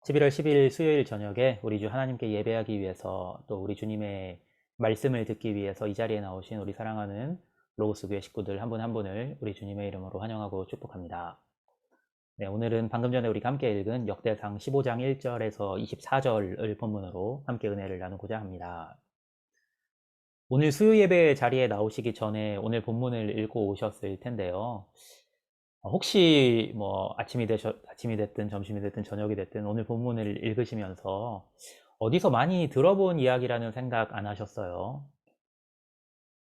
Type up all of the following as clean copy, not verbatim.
11월 10일 수요일 저녁에 우리 주 하나님께 예배하기 위해서 또 우리 주님의 말씀을 듣기 위해서 이 자리에 나오신 우리 사랑하는 로고스 교회 식구들 한 분 한 분을 우리 주님의 이름으로 환영하고 축복합니다. 네, 오늘은 방금 전에 우리가 함께 읽은 역대상 15장 1절에서 24절을 본문으로 함께 은혜를 나누고자 합니다. 오늘 수요 예배 자리에 나오시기 전에 오늘 본문을 읽고 오셨을 텐데요. 혹시 뭐 아침이 됐든 점심이 됐든 저녁이 됐든 오늘 본문을 읽으시면서 어디서 많이 들어본 이야기라는 생각 안 하셨어요?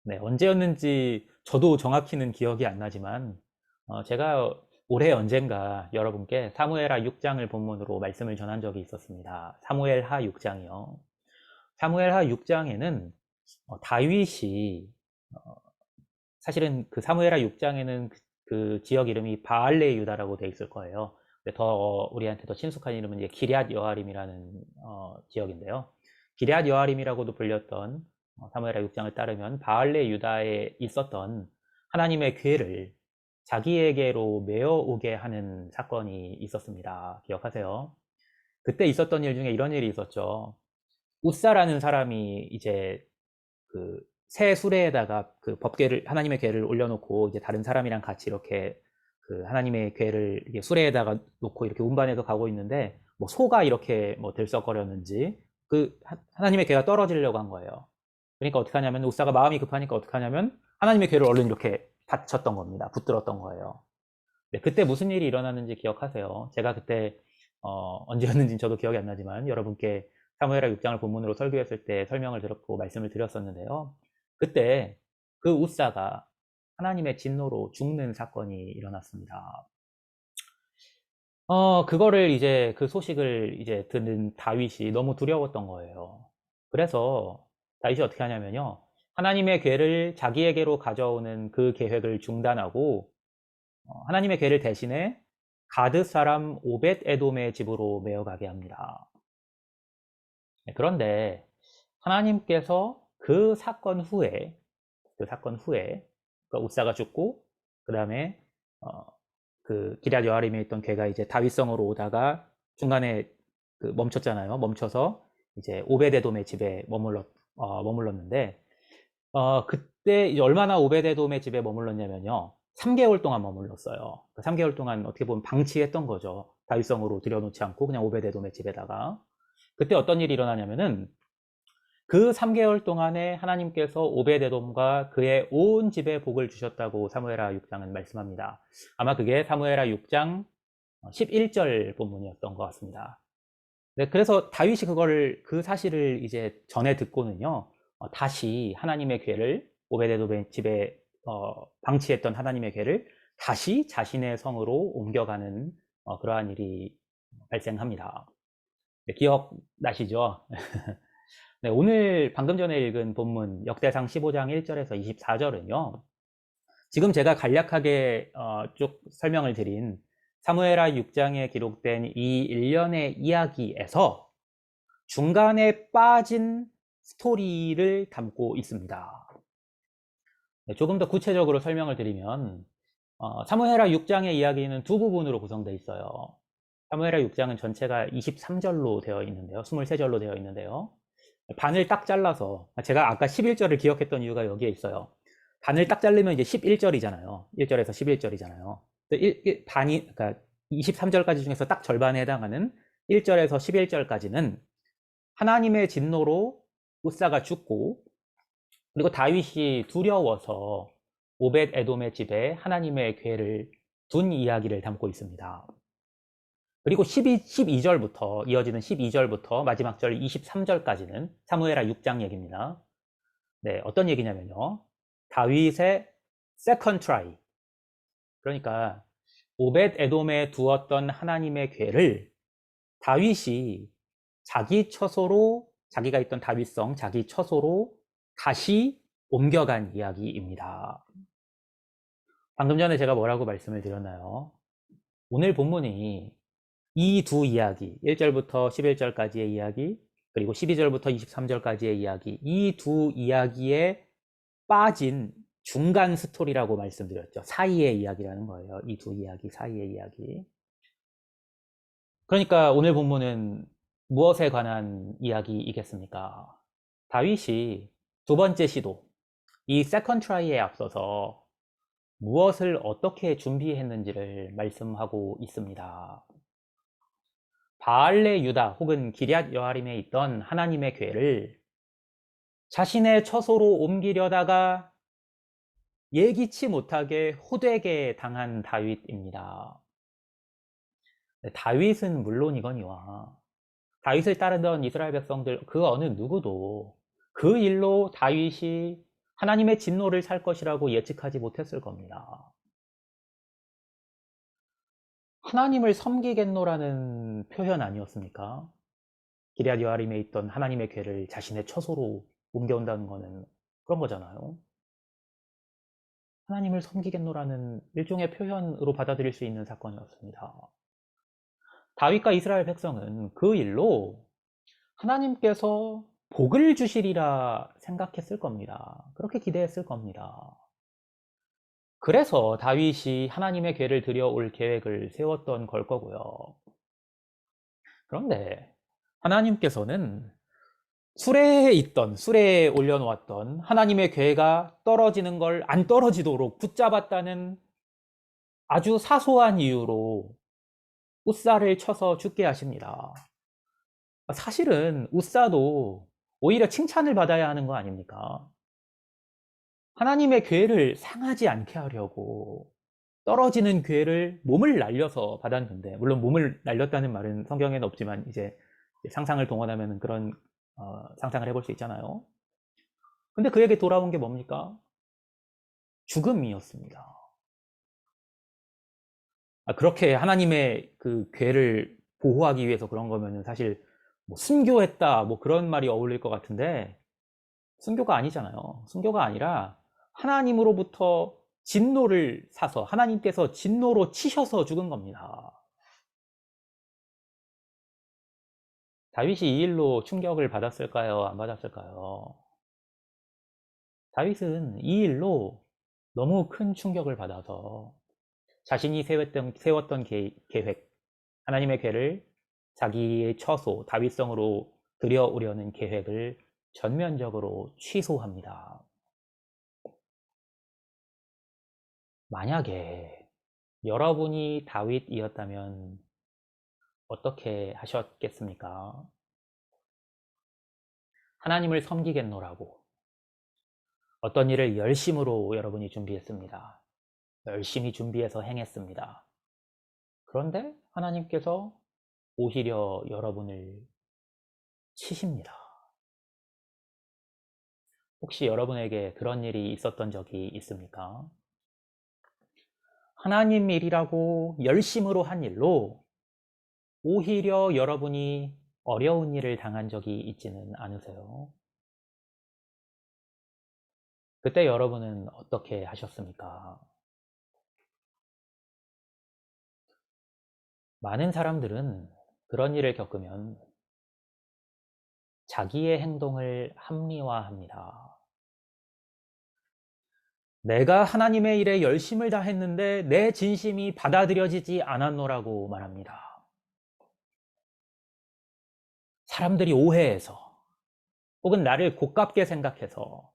네, 언제였는지 저도 정확히는 기억이 안 나지만 제가 올해 언젠가 여러분께 사무엘하 6장을 본문으로 말씀을 전한 적이 있었습니다. 사무엘하 6장이요. 사무엘하 6장에는 다윗이 사실은 그 사무엘하 6장에는 그 지역 이름이 바알레 유다라고 돼 있을 거예요. 근데 더 우리한테 더 친숙한 이름은 이제 기럇 여아림이라는 지역인데요. 기럇 여아림이라고도 불렸던 사무엘하 6장을 따르면 바알레 유다에 있었던 하나님의 궤를 자기에게로 메어오게 하는 사건이 있었습니다. 기억하세요? 그때 있었던 일 중에 이런 일이 있었죠. 우사라는 사람이 이제 그 새 수레에다가 그 법궤를 하나님의 궤를 올려놓고 이제 다른 사람이랑 같이 이렇게 그 하나님의 궤를 이렇게 수레에다가 놓고 이렇게 운반해서 가고 있는데 뭐 소가 이렇게 뭐 들썩거렸는지 그 하나님의 궤가 떨어지려고 한 거예요. 그러니까 어떻게 하냐면 우사가 마음이 급하니까 어떻게 하냐면 하나님의 궤를 얼른 이렇게 받쳤던 겁니다. 붙들었던 거예요. 네, 그때 무슨 일이 일어났는지 기억하세요? 제가 그때 언제였는지 저도 기억이 안 나지만 여러분께 사무엘하 6장을 본문으로 설교했을 때 설명을 들었고 말씀을 드렸었는데요. 그때 그 우사가 하나님의 진노로 죽는 사건이 일어났습니다. 그거를 이제 그 소식을 이제 듣는 다윗이 너무 두려웠던 거예요. 그래서 다윗이 어떻게 하냐면요. 하나님의 궤를 자기에게로 가져오는 그 계획을 중단하고 하나님의 궤를 대신에 가드 사람 오벳 에돔의 집으로 메어가게 합니다. 그런데 하나님께서 그 사건 후에 그러니까 우사가 죽고 그 다음에 그 기럇 여아림에 있던 궤가 이제 다윗성으로 오다가 중간에 그 멈췄잖아요. 멈춰서 이제 오베데돔의 집에 머물렀는데 그때 이제 얼마나 오베데돔의 집에 머물렀냐면요. 3개월 동안 머물렀어요. 그 3개월 동안 어떻게 보면 방치했던 거죠. 다윗성으로 들여놓지 않고 그냥 오베데돔의 집에다가. 그때 어떤 일이 일어나냐면은 그 3개월 동안에 하나님께서 오베데돔과 그의 온 집에 복을 주셨다고 사무엘하 6장은 말씀합니다. 아마 그게 사무엘하 6장 11절 본문이었던 것 같습니다. 네, 그래서 다윗이 그 사실을 이제 전해 듣고는요, 다시 하나님의 궤를, 오베데돔의 집에, 방치했던 하나님의 궤를 다시 자신의 성으로 옮겨가는, 그러한 일이 발생합니다. 네, 기억나시죠? 네, 오늘 방금 전에 읽은 본문, 역대상 15장 1절에서 24절은요, 지금 제가 간략하게 쭉 설명을 드린 사무엘하 6장에 기록된 이 일련의 이야기에서 중간에 빠진 스토리를 담고 있습니다. 네, 조금 더 구체적으로 설명을 드리면 사무엘하 6장의 이야기는 두 부분으로 구성되어 있어요. 사무엘하 6장은 전체가 23절로 되어 있는데요. 23절로 되어 있는데요. 반을 딱 잘라서 제가 아까 11절을 기억했던 이유가 여기에 있어요. 반을 딱 자르면 이제 11절이잖아요. 1절에서 11절이잖아요. 반이 그러니까 23절까지 중에서 딱 절반에 해당하는 1절에서 11절까지는 하나님의 진노로 우사가 죽고 그리고 다윗이 두려워서 오벳 에돔의 집에 하나님의 궤를 둔 이야기를 담고 있습니다. 그리고 12절부터 이어지는 12절부터 마지막 절 23절까지는 사무엘하 6장 얘기입니다. 네, 어떤 얘기냐면요. 다윗의 세컨드 트라이. 그러니까 오벳 에돔에 두었던 하나님의 궤를 다윗이 자기 처소로 자기가 있던 다윗성 자기 처소로 다시 옮겨간 이야기입니다. 방금 전에 제가 뭐라고 말씀을 드렸나요? 오늘 본문이 이 두 이야기, 1절부터 11절까지의 이야기, 그리고 12절부터 23절까지의 이야기, 이 두 이야기에 빠진 중간 스토리라고 말씀드렸죠. 사이의 이야기라는 거예요. 이 두 이야기 사이의 이야기. 그러니까 오늘 본문은 무엇에 관한 이야기이겠습니까? 다윗이 두 번째 시도, 이 세컨드 트라이에 앞서서 무엇을 어떻게 준비했는지를 말씀하고 있습니다. 바알레 유다 혹은 기럇 여아림에 있던 하나님의 궤를 자신의 처소로 옮기려다가 예기치 못하게 호되게 당한 다윗입니다. 다윗은 물론이거니와 다윗을 따르던 이스라엘 백성들 그 어느 누구도 그 일로 다윗이 하나님의 진노를 살 것이라고 예측하지 못했을 겁니다. 하나님을 섬기겠노라는 표현 아니었습니까? 기럇 여아림에 있던 하나님의 궤를 자신의 처소로 옮겨온다는 거는 그런 거잖아요. 하나님을 섬기겠노라는 일종의 표현으로 받아들일 수 있는 사건이었습니다. 다윗과 이스라엘 백성은 그 일로 하나님께서 복을 주시리라 생각했을 겁니다. 그렇게 기대했을 겁니다. 그래서 다윗이 하나님의 궤를 들여올 계획을 세웠던 걸 거고요. 그런데 하나님께서는 수레에 올려놓았던 하나님의 궤가 떨어지는 걸 안 떨어지도록 붙잡았다는 아주 사소한 이유로 우사를 쳐서 죽게 하십니다. 사실은 우사도 오히려 칭찬을 받아야 하는 거 아닙니까? 하나님의 궤를 상하지 않게 하려고 떨어지는 궤를 몸을 날려서 받았는데, 물론 몸을 날렸다는 말은 성경에는 없지만 이제 상상을 동원하면 그런 상상을 해볼 수 있잖아요. 근데 그에게 돌아온 게 뭡니까? 죽음이었습니다. 그렇게 하나님의 그 궤를 보호하기 위해서 그런 거면은 사실 뭐 순교했다 뭐 그런 말이 어울릴 것 같은데, 순교가 아니잖아요. 순교가 아니라 하나님으로부터 진노를 사서 하나님께서 진노로 치셔서 죽은 겁니다. 다윗이 이 일로 충격을 받았을까요? 안 받았을까요? 다윗은 이 일로 너무 큰 충격을 받아서 자신이 세웠던 계획, 하나님의 궤를 자기의 처소, 다윗성으로 들여오려는 계획을 전면적으로 취소합니다. 만약에 여러분이 다윗이었다면 어떻게 하셨겠습니까? 하나님을 섬기겠노라고 어떤 일을 열심으로 여러분이 준비했습니다. 열심히 준비해서 행했습니다. 그런데 하나님께서 오히려 여러분을 치십니다. 혹시 여러분에게 그런 일이 있었던 적이 있습니까? 하나님 일이라고 열심으로 한 일로 오히려 여러분이 어려운 일을 당한 적이 있지는 않으세요? 그때 여러분은 어떻게 하셨습니까? 많은 사람들은 그런 일을 겪으면 자기의 행동을 합리화합니다. 내가 하나님의 일에 열심을 다했는데 내 진심이 받아들여지지 않았노라고 말합니다. 사람들이 오해해서 혹은 나를 고깝게 생각해서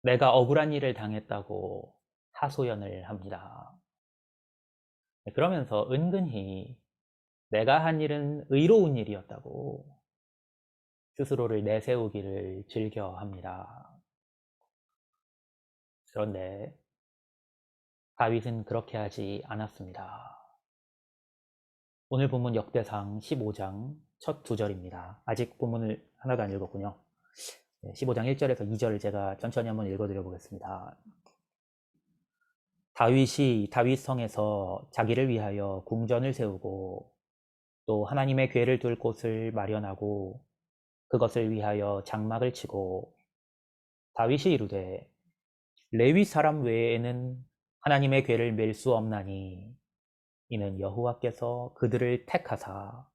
내가 억울한 일을 당했다고 하소연을 합니다. 그러면서 은근히 내가 한 일은 의로운 일이었다고 스스로를 내세우기를 즐겨합니다. 그런데 다윗은 그렇게 하지 않았습니다. 오늘 본문 역대상 15장 첫 두 절입니다. 아직 본문을 하나도 안 읽었군요. 15장 1절에서 2절을 제가 천천히 한번 읽어드려 보겠습니다. 다윗이 다윗성에서 자기를 위하여 궁전을 세우고 또 하나님의 궤를 둘 곳을 마련하고 그것을 위하여 장막을 치고 다윗이 이르되 레위 사람 외에는 하나님의 궤를 맬 수 없나니 이는 여호와께서 그들을 택하사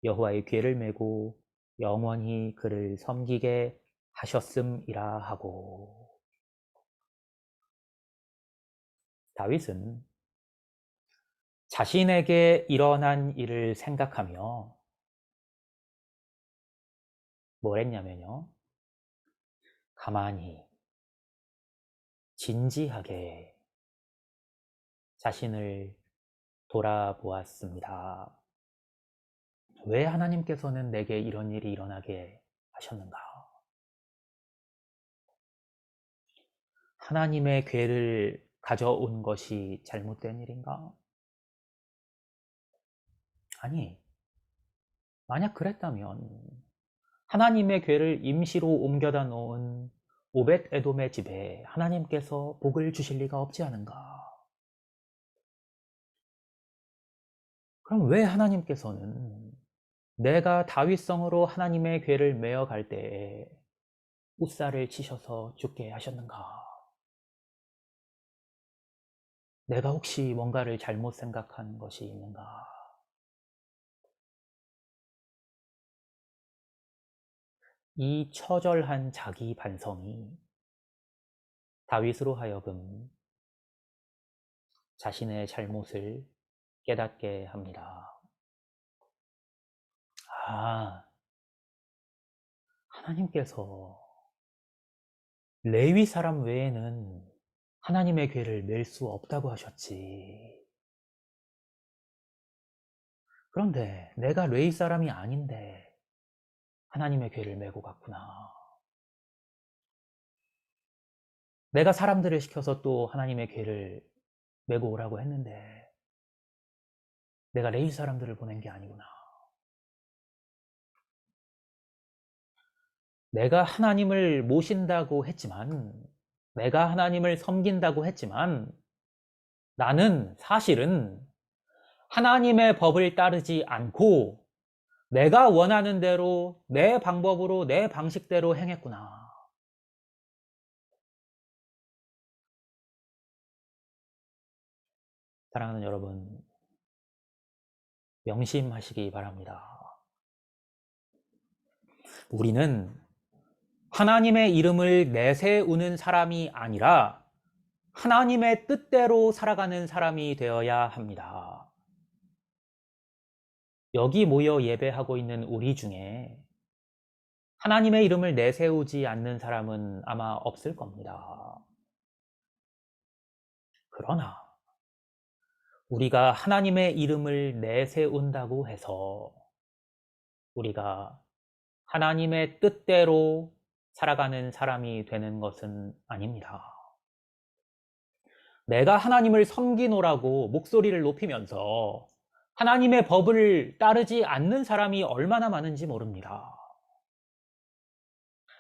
여호와의 궤를 메고 영원히 그를 섬기게 하셨음이라 하고. 다윗은 자신에게 일어난 일을 생각하며 뭘 했냐면요. 가만히 진지하게 자신을 돌아보았습니다. 왜 하나님께서는 내게 이런 일이 일어나게 하셨는가? 하나님의 괴를 가져온 것이 잘못된 일인가? 아니, 만약 그랬다면 하나님의 괴를 임시로 옮겨다 놓은 오벳 에돔의 집에 하나님께서 복을 주실 리가 없지 않은가? 그럼 왜 하나님께서는 내가 다윗성으로 하나님의 괴를 메어 갈 때에 웃사를 치셔서 죽게 하셨는가? 내가 혹시 뭔가를 잘못 생각한 것이 있는가? 이 처절한 자기 반성이 다윗으로 하여금 자신의 잘못을 깨닫게 합니다. 아, 하나님께서 레위 사람 외에는 하나님의 괴를 맬 수 없다고 하셨지. 그런데 내가 레위 사람이 아닌데 하나님의 괴를 메고 갔구나. 내가 사람들을 시켜서 또 하나님의 괴를 메고 오라고 했는데 내가 레위 사람들을 보낸 게 아니구나. 내가 하나님을 모신다고 했지만, 내가 하나님을 섬긴다고 했지만, 나는 사실은 하나님의 법을 따르지 않고 내가 원하는 대로 내 방법으로 내 방식대로 행했구나. 사랑하는 여러분, 명심하시기 바랍니다. 우리는 하나님의 이름을 내세우는 사람이 아니라 하나님의 뜻대로 살아가는 사람이 되어야 합니다. 여기 모여 예배하고 있는 우리 중에 하나님의 이름을 내세우지 않는 사람은 아마 없을 겁니다. 그러나 우리가 하나님의 이름을 내세운다고 해서 우리가 하나님의 뜻대로 살아가는 사람이 되는 것은 아닙니다. 내가 하나님을 섬기노라고 목소리를 높이면서 하나님의 법을 따르지 않는 사람이 얼마나 많은지 모릅니다.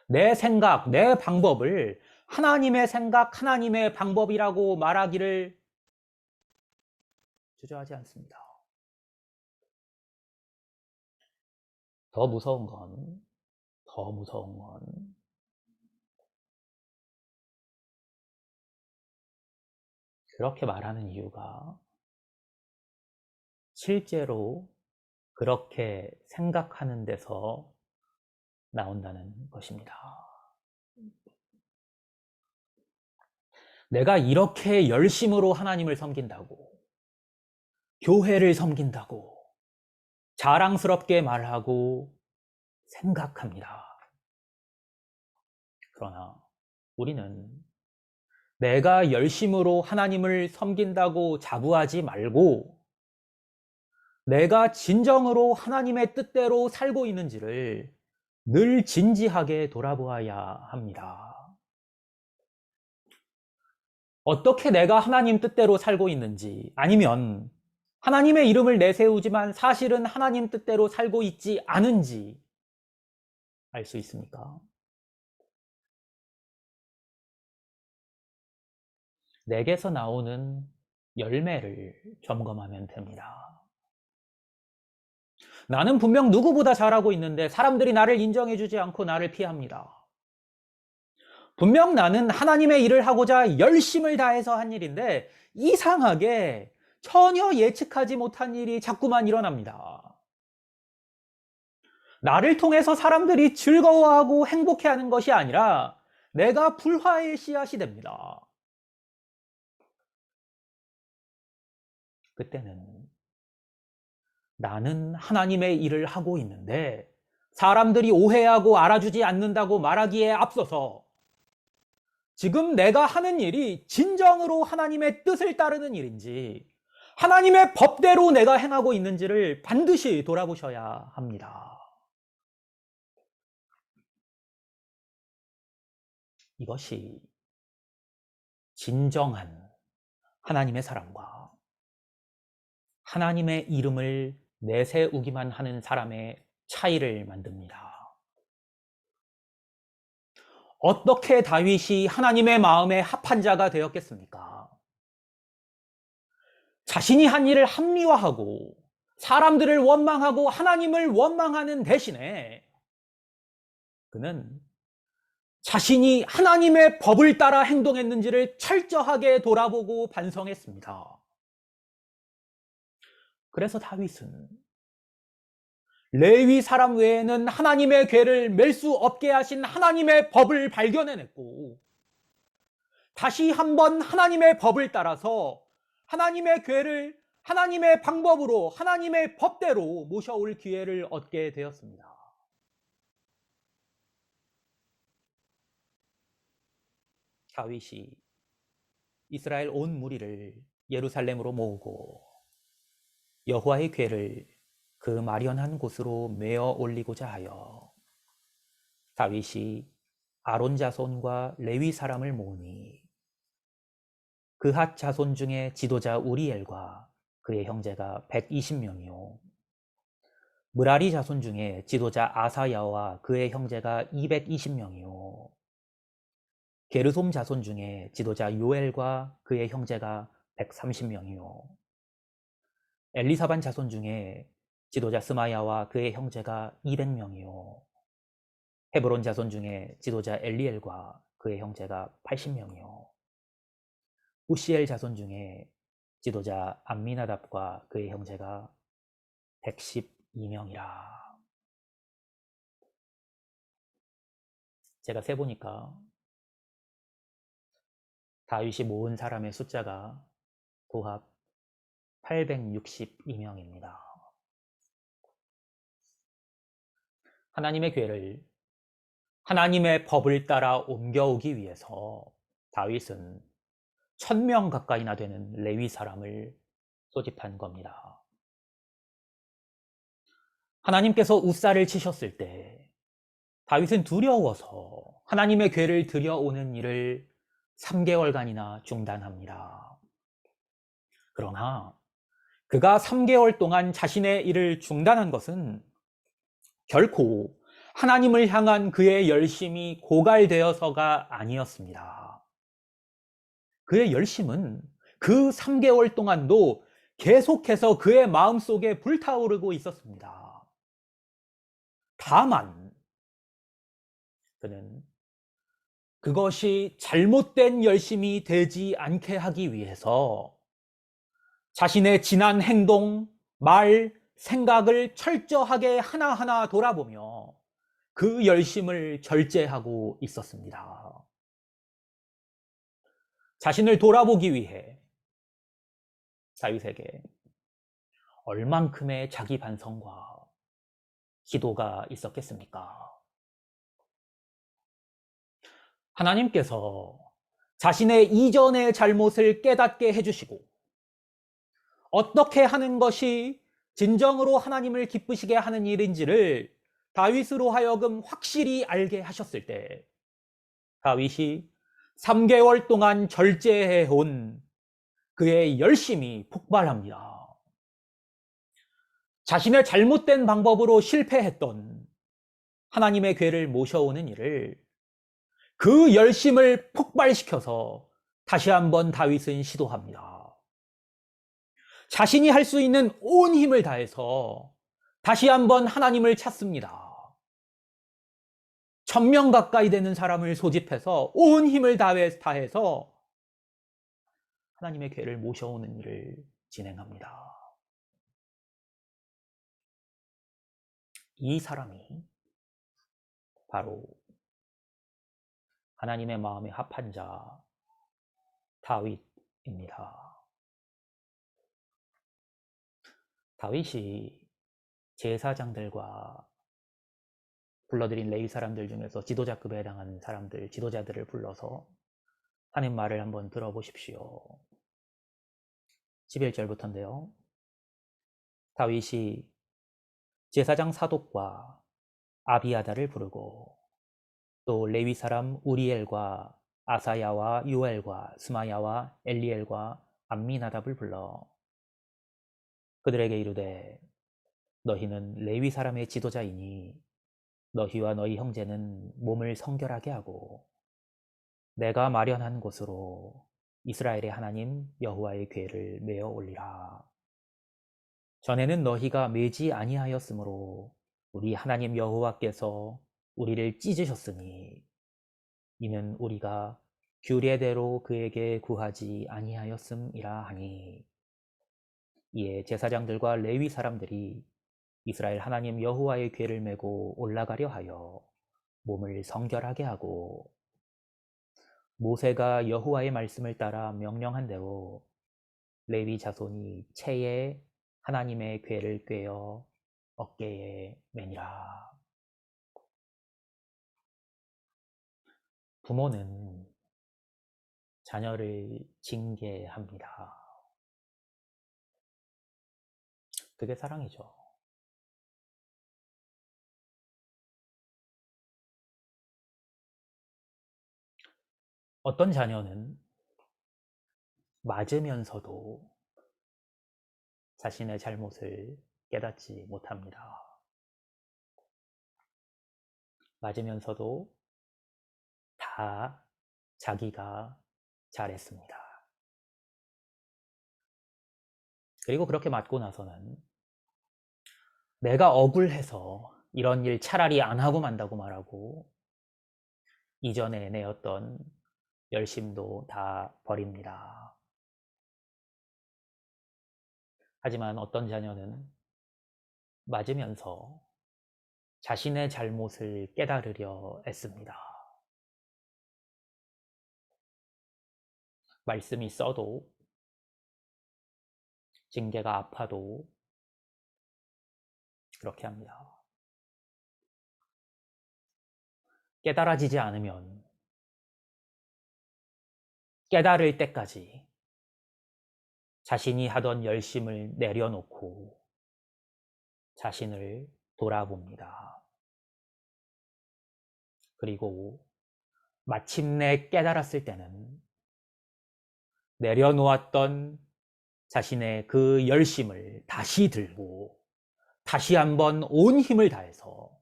내 생각, 내 방법을 하나님의 생각, 하나님의 방법이라고 말하기를 주저하지 않습니다. 더 무서운 건 그렇게 말하는 이유가 실제로 그렇게 생각하는 데서 나온다는 것입니다. 내가 이렇게 열심으로 하나님을 섬긴다고, 교회를 섬긴다고 자랑스럽게 말하고 생각합니다. 그러나 우리는 내가 열심으로 하나님을 섬긴다고 자부하지 말고 내가 진정으로 하나님의 뜻대로 살고 있는지를 늘 진지하게 돌아보아야 합니다. 어떻게 내가 하나님 뜻대로 살고 있는지, 아니면 하나님의 이름을 내세우지만 사실은 하나님 뜻대로 살고 있지 않은지 알 수 있습니까? 내게서 나오는 열매를 점검하면 됩니다. 나는 분명 누구보다 잘하고 있는데 사람들이 나를 인정해주지 않고 나를 피합니다. 분명 나는 하나님의 일을 하고자 열심을 다해서 한 일인데 이상하게 전혀 예측하지 못한 일이 자꾸만 일어납니다. 나를 통해서 사람들이 즐거워하고 행복해하는 것이 아니라 내가 불화의 씨앗이 됩니다. 그때는 나는 하나님의 일을 하고 있는데 사람들이 오해하고 알아주지 않는다고 말하기에 앞서서 지금 내가 하는 일이 진정으로 하나님의 뜻을 따르는 일인지 하나님의 법대로 내가 행하고 있는지를 반드시 돌아보셔야 합니다. 이것이 진정한 하나님의 사람과 하나님의 이름을 내세우기만 하는 사람의 차이를 만듭니다. 어떻게 다윗이 하나님의 마음에 합한 자가 되었겠습니까? 자신이 한 일을 합리화하고 사람들을 원망하고 하나님을 원망하는 대신에 그는 자신이 하나님의 법을 따라 행동했는지를 철저하게 돌아보고 반성했습니다. 그래서 다윗은 레위 사람 외에는 하나님의 궤를 맬 수 없게 하신 하나님의 법을 발견해냈고 다시 한번 하나님의 법을 따라서 하나님의 궤를 하나님의 방법으로 하나님의 법대로 모셔올 기회를 얻게 되었습니다. 다윗이 이스라엘 온 무리를 예루살렘으로 모으고 여호와의 궤를 그 마련한 곳으로 메어 올리고자 하여 다윗이 아론 자손과 레위 사람을 모으니 그핫 자손 중에 지도자 우리엘과 그의 형제가 120명이요 므라리 자손 중에 지도자 아사야와 그의 형제가 220명이요 게르솜 자손 중에 지도자 요엘과 그의 형제가 130명이요 엘리사반 자손 중에 지도자 스마야와 그의 형제가 200명이요 헤브론 자손 중에 지도자 엘리엘과 그의 형제가 80명이요 우시엘 자손 중에 지도자 암미나답과 그의 형제가 112명이라. 제가 세보니까 다윗이 모은 사람의 숫자가 도합 862명입니다. 하나님의 궤를 하나님의 법을 따라 옮겨오기 위해서 다윗은 1000명 가까이나 되는 레위 사람을 소집한 겁니다. 하나님께서 우사를 치셨을 때 다윗은 두려워서 하나님의 궤를 들여오는 일을 3개월간이나 중단합니다. 그러나 그가 3개월 동안 자신의 일을 중단한 것은 결코 하나님을 향한 그의 열심이 고갈되어서가 아니었습니다. 그의 열심은 그 3개월 동안도 계속해서 그의 마음속에 불타오르고 있었습니다. 다만 그는 그것이 잘못된 열심이 되지 않게 하기 위해서 자신의 지난 행동, 말, 생각을 철저하게 하나하나 돌아보며 그 열심을 절제하고 있었습니다. 자신을 돌아보기 위해 다윗에게 얼만큼의 자기 반성과 기도가 있었겠습니까? 하나님께서 자신의 이전의 잘못을 깨닫게 해주시고 어떻게 하는 것이 진정으로 하나님을 기쁘시게 하는 일인지를 다윗으로 하여금 확실히 알게 하셨을 때 다윗이 3개월 동안 절제해온 그의 열심이 폭발합니다. 자신의 잘못된 방법으로 실패했던 하나님의 궤를 모셔오는 일을 그 열심을 폭발시켜서 다시 한번 다윗은 시도합니다. 자신이 할 수 있는 온 힘을 다해서 다시 한번 하나님을 찾습니다. 1000명 가까이 되는 사람을 소집해서 온 힘을 다해서 하나님의 궤를 모셔오는 일을 진행합니다. 이 사람이 바로 하나님의 마음에 합한 자 다윗입니다. 다윗이 제사장들과 불러들인 레위 사람들 중에서 지도자급에 해당하는 사람들, 지도자들을 불러서 하는 말을 한번 들어보십시오. 11절부터인데요. 다윗이 제사장 사독과 아비아다를 부르고 또 레위 사람 우리엘과 아사야와 요엘과 스마야와 엘리엘과 암미나답을 불러 그들에게 이르되 너희는 레위 사람의 지도자이니 너희와 너희 형제는 몸을 성결하게 하고 내가 마련한 곳으로 이스라엘의 하나님 여호와의 궤를 메어 올리라. 전에는 너희가 매지 아니하였으므로 우리 하나님 여호와께서 우리를 찢으셨으니 이는 우리가 규례대로 그에게 구하지 아니하였음이라 하니 이에 제사장들과 레위 사람들이 이스라엘 하나님 여호와의 궤를 메고 올라가려 하여 몸을 성결하게 하고 모세가 여호와의 말씀을 따라 명령한 대로 레위 자손이 채에 하나님의 궤를 꿰어 어깨에 매니라. 부모는 자녀를 징계합니다. 그게 사랑이죠. 어떤 자녀는 맞으면서도 자신의 잘못을 깨닫지 못합니다. 맞으면서도 다 자기가 잘했습니다. 그리고 그렇게 맞고 나서는 내가 억울해서 이런 일 차라리 안 하고 만다고 말하고 이전에 내었던 열심도 다 버립니다. 하지만 어떤 자녀는 맞으면서 자신의 잘못을 깨달으려 애씁니다. 말씀이 써도 징계가 아파도 그렇게 합니다. 깨달아지지 않으면 깨달을 때까지 자신이 하던 열심을 내려놓고 자신을 돌아봅니다. 그리고 마침내 깨달았을 때는 내려놓았던 자신의 그 열심을 다시 들고 다시 한번 온 힘을 다해서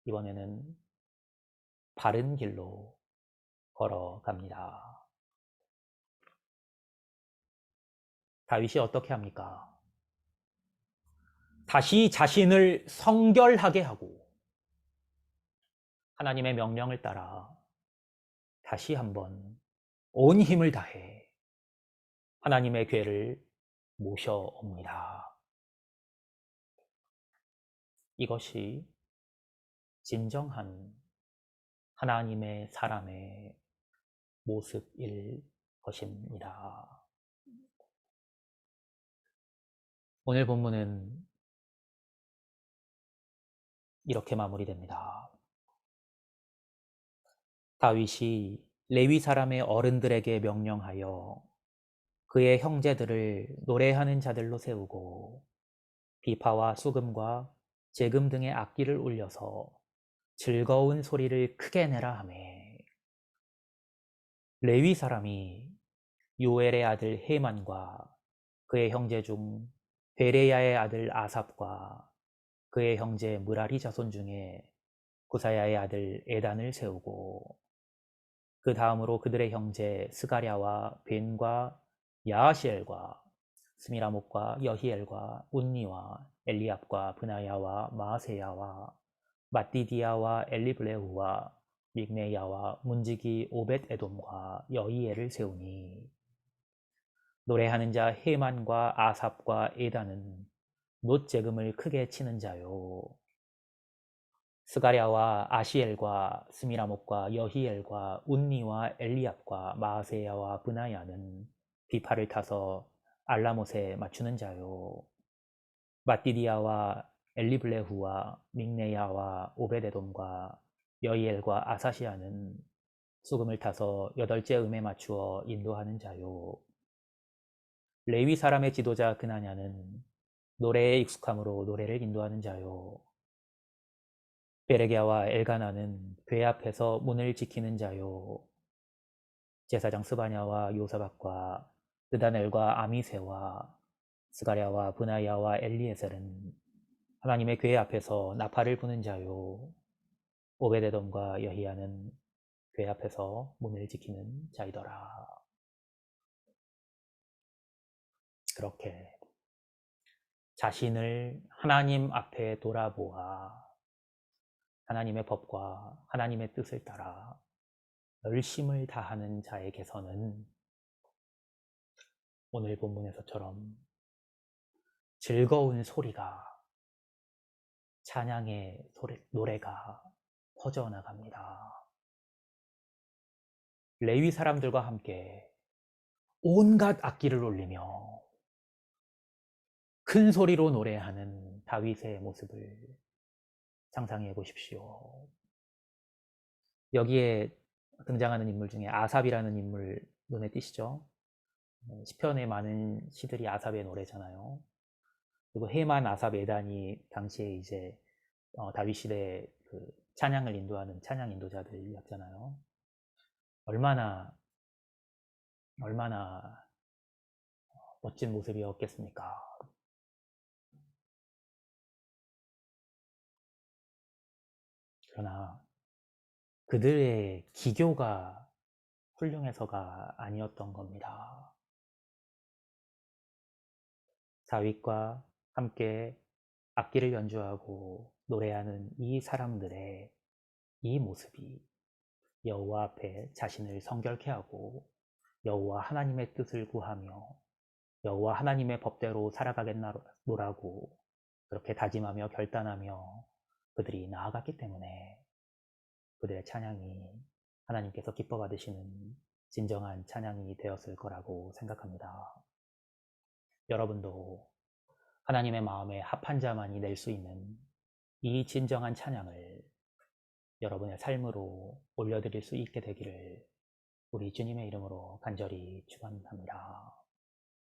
이번에는 바른 길로 걸어갑니다. 다윗이 어떻게 합니까? 다시 자신을 성결하게 하고 하나님의 명령을 따라 다시 한번 온 힘을 다해 하나님의 궤를 모셔옵니다. 이것이 진정한 하나님의 사람의 모습일 것입니다. 오늘 본문은 이렇게 마무리됩니다. 다윗이 레위 사람의 어른들에게 명령하여 그의 형제들을 노래하는 자들로 세우고 비파와 수금과 제금 등의 악기를 울려서 즐거운 소리를 크게 내라 하매 레위 사람이 요엘의 아들 헤만과 그의 형제 중 베레야의 아들 아삽과 그의 형제 무라리 자손 중에 구사야의 아들 에단을 세우고 그 다음으로 그들의 형제 스가랴와 벤과 야하시엘과 스미라목과 여히엘과 운니와 엘리압과 브나야와 마세야와 마띠디아와 엘리블레후와 믹네야와 문지기 오벳 에돔과 여이엘을 세우니 노래하는 자 헤만과 아삽과 에단은 놋재금을 크게 치는 자요 스가랴와 아시엘과 스미라목과 여히엘과 운니와 엘리압과 마세야와 브나야는 비파를 타서 알라못에 맞추는 자요 마띠디아와 엘리블레후와 믹네야와 오베데돔과 여이엘과 아사시아는 수금을 타서 8째 음에 맞추어 인도하는 자요. 레위 사람의 지도자 그나냐는 노래에 익숙함으로 노래를 인도하는 자요. 베레게와 엘가나는 궤 앞에서 문을 지키는 자요. 제사장 스바냐와 요사박과 느다넬과 아미세와 스가랴와 브나야와 엘리에셀은 하나님의 궤 앞에서 나팔을 부는 자요. 오베데돔과 여히야는 궤 앞에서 문을 지키는 자이더라. 그렇게 자신을 하나님 앞에 돌아보아 하나님의 법과 하나님의 뜻을 따라 열심을 다하는 자에게서는 오늘 본문에서처럼 즐거운 소리가, 찬양의 노래가 퍼져나갑니다. 레위 사람들과 함께 온갖 악기를 울리며 큰 소리로 노래하는 다윗의 모습을 상상해 보십시오. 여기에 등장하는 인물 중에 아삽이라는 인물 눈에 띄시죠? 시편의 많은 시들이 아삽의 노래잖아요. 그리고 헤만, 아삽, 에단이 당시에 이제 다윗 시대의 그 찬양을 인도하는 찬양 인도자들이었잖아요. 얼마나 멋진 모습이었겠습니까? 그러나 그들의 기교가 훌륭해서가 아니었던 겁니다. 다윗과 함께 악기를 연주하고 노래하는 이 사람들의 이 모습이 여호와 앞에 자신을 성결케 하고 여호와 하나님의 뜻을 구하며 여호와 하나님의 법대로 살아가겠노라고 그렇게 다짐하며 결단하며 그들이 나아갔기 때문에 그들의 찬양이 하나님께서 기뻐 받으시는 진정한 찬양이 되었을 거라고 생각합니다. 여러분도 하나님의 마음에 합한 자만이 낼 수 있는 이 진정한 찬양을 여러분의 삶으로 올려드릴 수 있게 되기를 우리 주님의 이름으로 간절히 축원합니다.